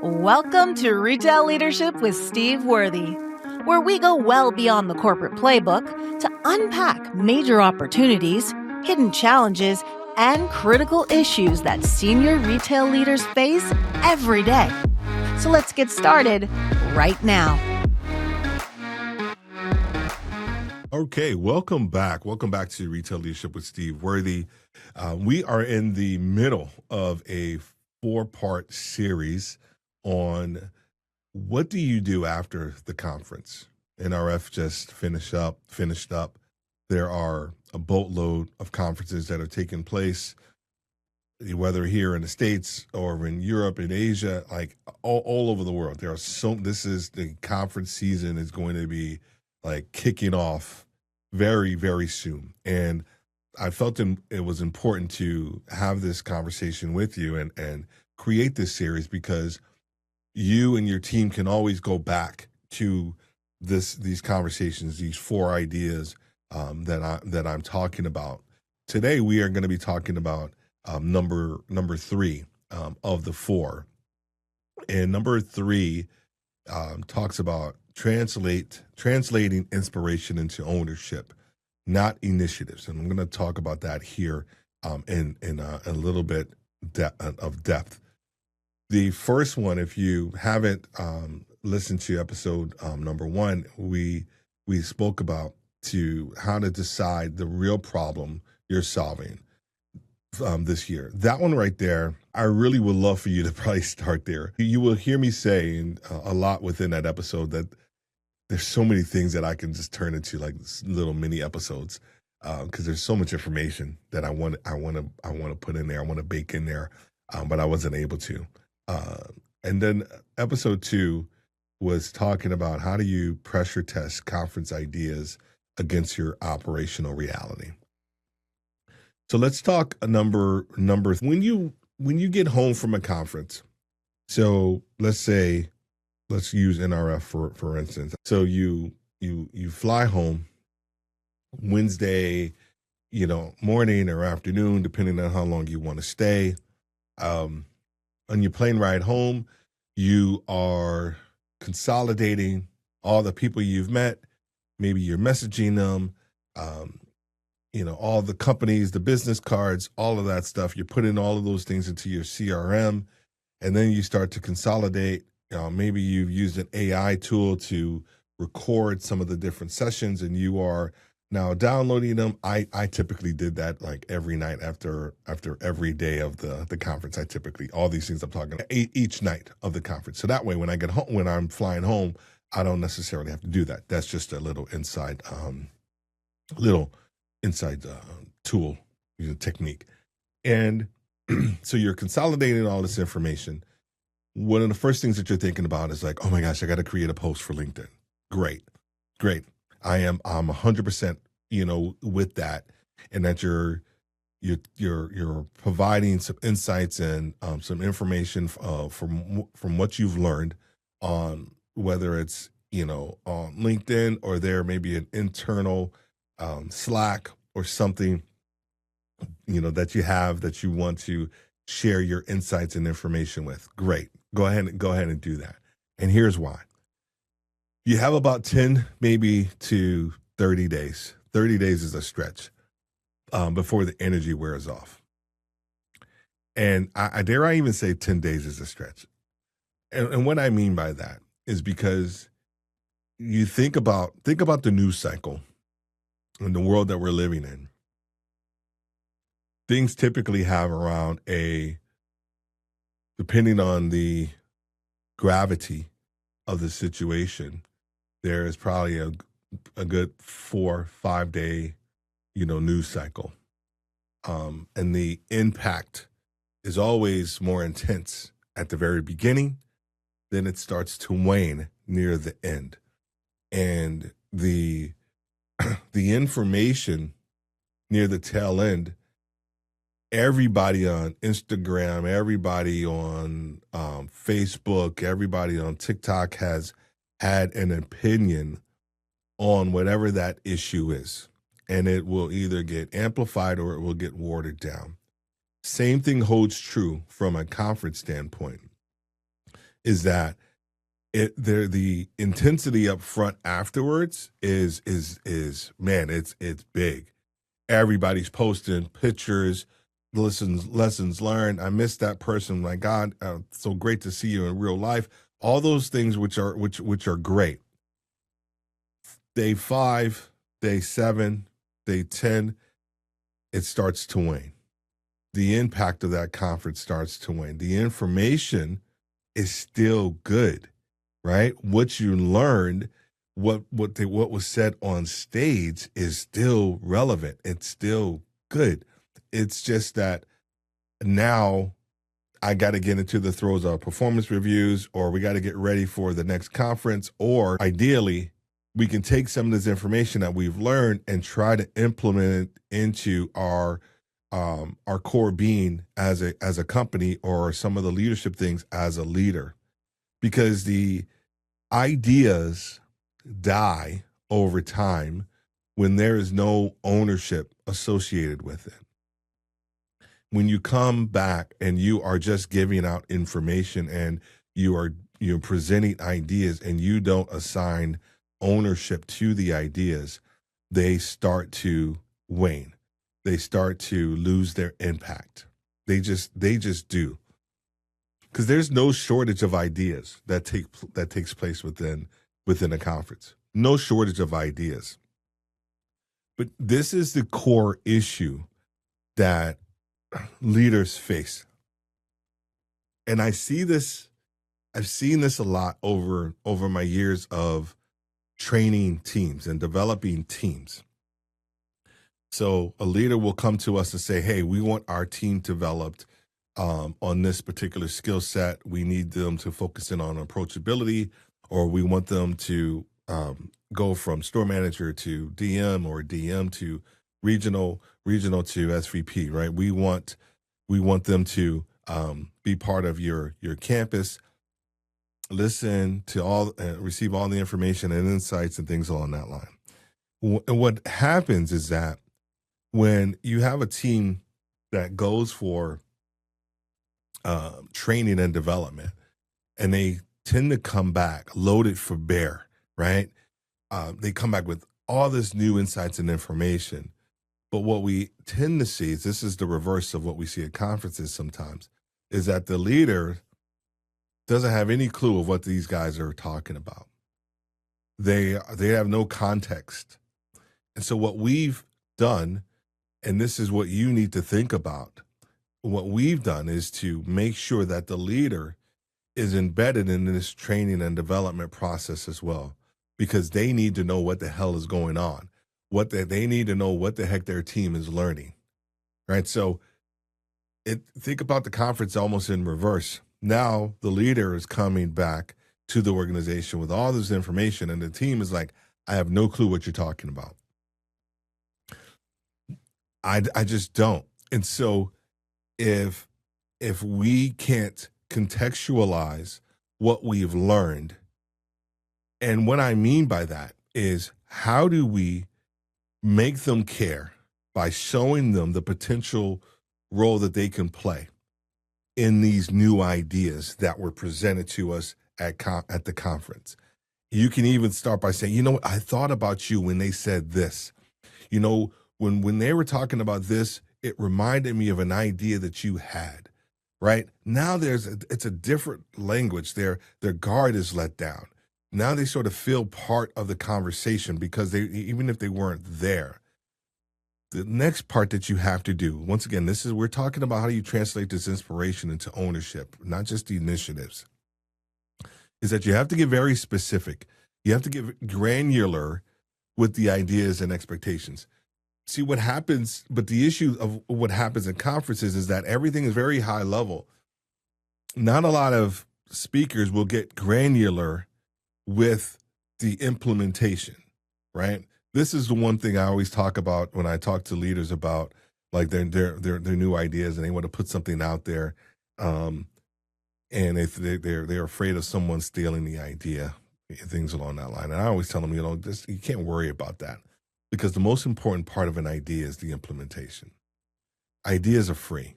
Welcome to Retail Leadership with Steve Worthy, where we go well beyond the corporate playbook to unpack major opportunities, hidden challenges, and critical issues that senior retail leaders face every day. So let's get started right now. Okay, welcome back. Welcome back to Retail Leadership with Steve Worthy. We are in the middle of a 4-part series on what do you do after the conference. NRF just finished up. There are a boatload of conferences that are taking place, whether here in the States or in Europe, in Asia, like all over the world. This is the conference season is going to be like kicking off very, very soon. And I felt it was important to have this conversation with you and create this series because you and your team can always go back to these conversations, these 4 ideas that I'm talking about. Today, we are going to be talking about number 3 of the 4. And number 3 talks about translating inspiration into ownership, not initiatives. And I'm going to talk about that here in a little bit of depth. The first one, if you haven't listened to episode number 1, we spoke about how to decide the real problem you're solving this year. That one right there, I really would love for you to probably start there. You will hear me say a lot within that episode that there's so many things that I can just turn into like little mini episodes because there's so much information that I want to put in there. I want to bake in there, but I wasn't able to. And then episode 2 was talking about how do you pressure test conference ideas against your operational reality. So let's talk number when you get home from a conference. So let's use NRF for instance. So you fly home Wednesday, morning or afternoon, depending on how long you want to stay. On your plane ride home, you are consolidating all the people you've met. Maybe you're messaging them, all the companies, the business cards, all of that stuff. You're putting all of those things into your CRM, and then you start to consolidate. Maybe you've used an AI tool to record some of the different sessions, and you are now downloading them. I typically did that like every night after every day of the conference. All these things I'm talking about each night of the conference. So that way, when I get home, when I'm flying home, I don't necessarily have to do that. That's just a little inside tool, technique. And so you're consolidating all this information. One of the first things that you're thinking about is like, oh my gosh, I got to create a post for LinkedIn. Great. I'm 100%, with that, and that you're providing some insights and some information from what you've learned on whether it's on LinkedIn or there may be an internal Slack or something that you have that you want to share your insights and information with. Great. Go ahead and do that. And here's why. You have about 10, maybe to 30 days. 30 days is a stretch before the energy wears off. And I dare I even say 10 days is a stretch. And what I mean by that is because you think about the news cycle in the world that we're living in. Things typically have around depending on the gravity of the situation, there is probably a good 4-5 day, news cycle. And the impact is always more intense at the very beginning, then it starts to wane near the end. And the information near the tail end, everybody on Instagram, everybody on Facebook, everybody on TikTok has had an opinion on whatever that issue is. And it will either get amplified or it will get watered down. Same thing holds true from a conference standpoint. is that the intensity up front afterwards is man, it's big. Everybody's posting pictures, lessons learned. I missed that person. My God, so great to see you in real life. All those things which are great. Day 5, day 7, day 10, it starts to wane. The impact of that conference starts to wane. The information is still good, right? What you learned, what was said on stage is still relevant. It's still good. It's just that now I got to get into the throes of performance reviews, or we got to get ready for the next conference, or ideally we can take some of this information that we've learned and try to implement it into our core being as a company, or some of the leadership things as a leader, because the ideas die over time when there is no ownership associated with it. When you come back and you are just giving out information and you're presenting ideas and you don't assign ownership to the ideas, they start to wane. They start to lose their impact. They just do. Because there's no shortage of ideas that takes place within a conference. No shortage of ideas. But this is the core issue that leaders face. And I've seen this a lot over my years of training teams and developing teams. So a leader will come to us and say, hey, we want our team developed on this particular skill set. We need them to focus in on approachability, or we want them to go from store manager to DM, or DM to regional to SVP, right? We want them to be part of your campus, listen to all, receive all the information and insights and things along that line. And what happens is that when you have a team that goes for training and development, and they tend to come back loaded for bear, right? They come back with all this new insights and information. But what we tend to see is, this is the reverse of what we see at conferences sometimes, is that the leader doesn't have any clue of what these guys are talking about. They have no context. And so what we've done, and this is what you need to think about, what we've done is to make sure that the leader is embedded in this training and development process as well, because they need to know what the hell is going on. They need to know what the heck their team is learning, right? So think about the conference almost in reverse. Now the leader is coming back to the organization with all this information, and the team is like, I have no clue what you're talking about. I just don't. And so if we can't contextualize what we've learned, and what I mean by that is, how do we make them care by showing them the potential role that they can play in these new ideas that were presented to us at the conference? You can even start by saying, you know what, I thought about you when they said this. You know, when they were talking about this, it reminded me of an idea that you had, right? Now it's a different language. Their guard is let down. Now they sort of feel part of the conversation, because even if they weren't there. The next part that you have to do, once again, we're talking about how you translate this inspiration into ownership, not just the initiatives, is that you have to get very specific. You have to get granular with the ideas and expectations. See what happens, but the issue of what happens in conferences is that everything is very high level. Not a lot of speakers will get granular with the implementation, right? This is the one thing I always talk about when I talk to leaders about, like, their new ideas, and they want to put something out there, and if they're afraid of someone stealing the idea, things along that line. And I always tell them, you can't worry about that, because the most important part of an idea is the implementation. Ideas are free.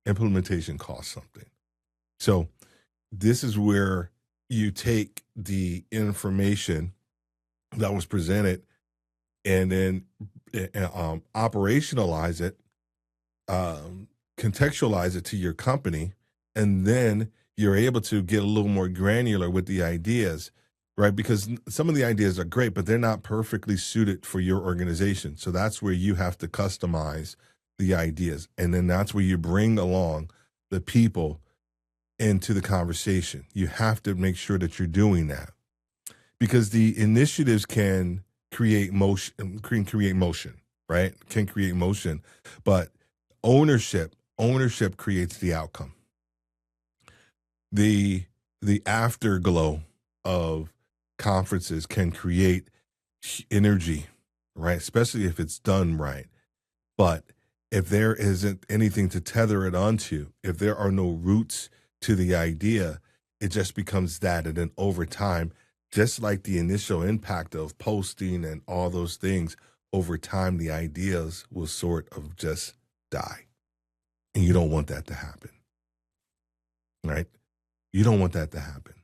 Implementation costs something. So this is where you take the information that was presented and then operationalize it, contextualize it to your company, and then you're able to get a little more granular with the ideas, right? Because some of the ideas are great, but they're not perfectly suited for your organization. So that's where you have to customize the ideas. And then that's where you bring along the people into the conversation. You have to make sure that you're doing that, because the initiatives can create motion, right? Can create motion, but ownership creates the outcome. The afterglow of conferences can create energy, right? Especially if it's done right. But if there isn't anything to tether it onto, if there are no roots to the idea, it just becomes that. And then over time, just like the initial impact of posting and all those things, over time, the ideas will sort of just die. And you don't want that to happen, right? You don't want that to happen.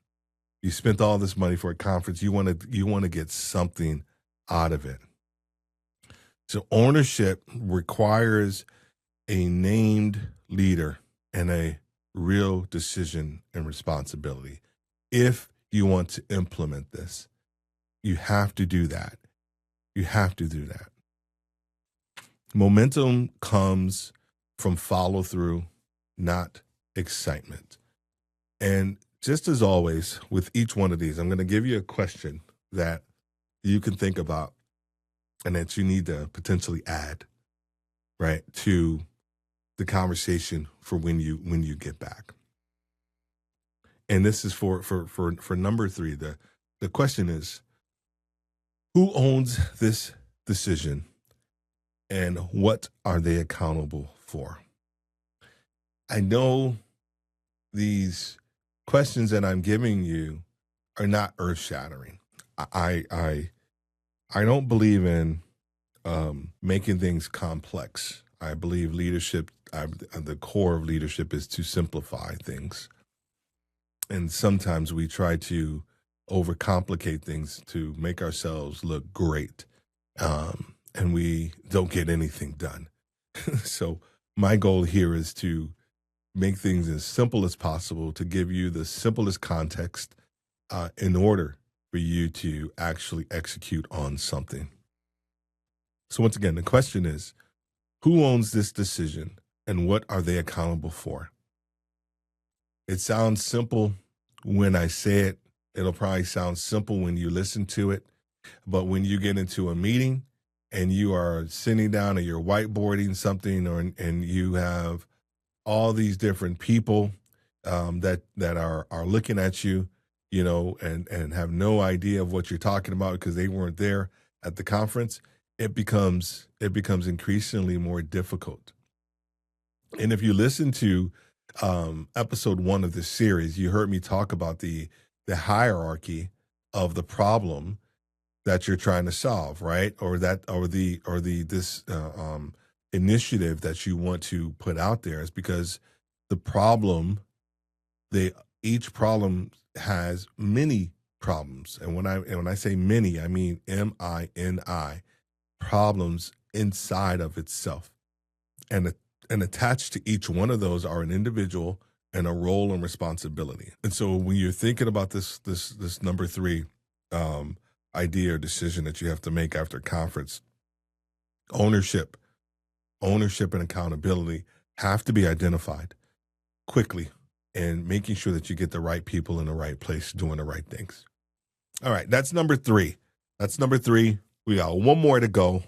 You spent all this money for a conference. You want to get something out of it. So ownership requires a named leader and a real decision and responsibility. If you want to implement this, you have to do that. You have to do that. Momentum comes from follow through, not excitement. And just as always, with each one of these, I'm going to give you a question that you can think about and that you need to potentially add, right, to the conversation for when you get back. And this is for number 3. The question is, who owns this decision and what are they accountable for? I know these questions that I'm giving you are not earth-shattering. I don't believe in making things complex. I believe leadership, the core of leadership is to simplify things. And sometimes we try to overcomplicate things to make ourselves look great. And we don't get anything done. So my goal here is to make things as simple as possible, to give you the simplest context in order for you to actually execute on something. So once again, the question is, who owns this decision and what are they accountable for? It sounds simple when I say it. It'll probably sound simple when you listen to it. But when you get into a meeting and you are sitting down and you're whiteboarding something, and you have all these different people that are looking at you, and have no idea of what you're talking about because they weren't there at the conference, it becomes increasingly more difficult. And if you listen to episode 1 of this series, you heard me talk about the hierarchy of the problem that you're trying to solve, right? Or this initiative that you want to put out there is because each problem has many problems. And when I say many, I mean MINI, problems inside of itself. And attached to each one of those are an individual and a role and responsibility. And so when you're thinking about this number 3 idea or decision that you have to make after a conference, ownership and accountability have to be identified quickly, and making sure that you get the right people in the right place doing the right things. All right, that's number 3. We got one more to go.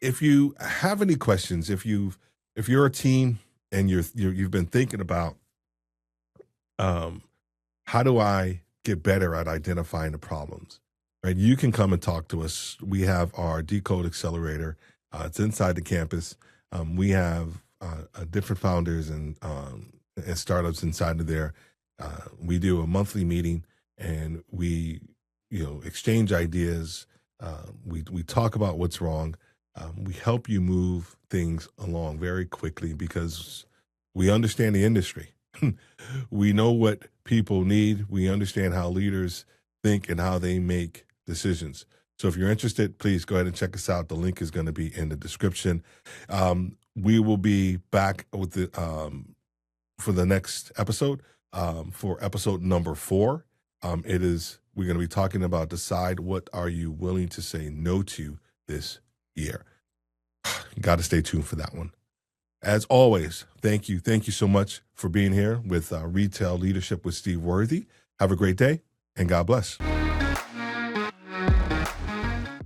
If you have any questions, if you're a team and you've been thinking about how do I get better at identifying the problems, right? You can come and talk to us. We have our Decode Accelerator. It's inside the campus. We have different founders and startups inside of there. We do a monthly meeting and we exchange ideas. We talk about what's wrong. We help you move things along very quickly because we understand the industry. We know what people need. We understand how leaders think and how they make decisions. So if you're interested, please go ahead and check us out. The link is going to be in the description. We will be back with the for the next episode, for episode number 4. We're going to be talking about decide what are you willing to say no to this year. Got to stay tuned for that one. As always, thank you. Thank you so much for being here with Retail Leadership with Steve Worthy. Have a great day and God bless.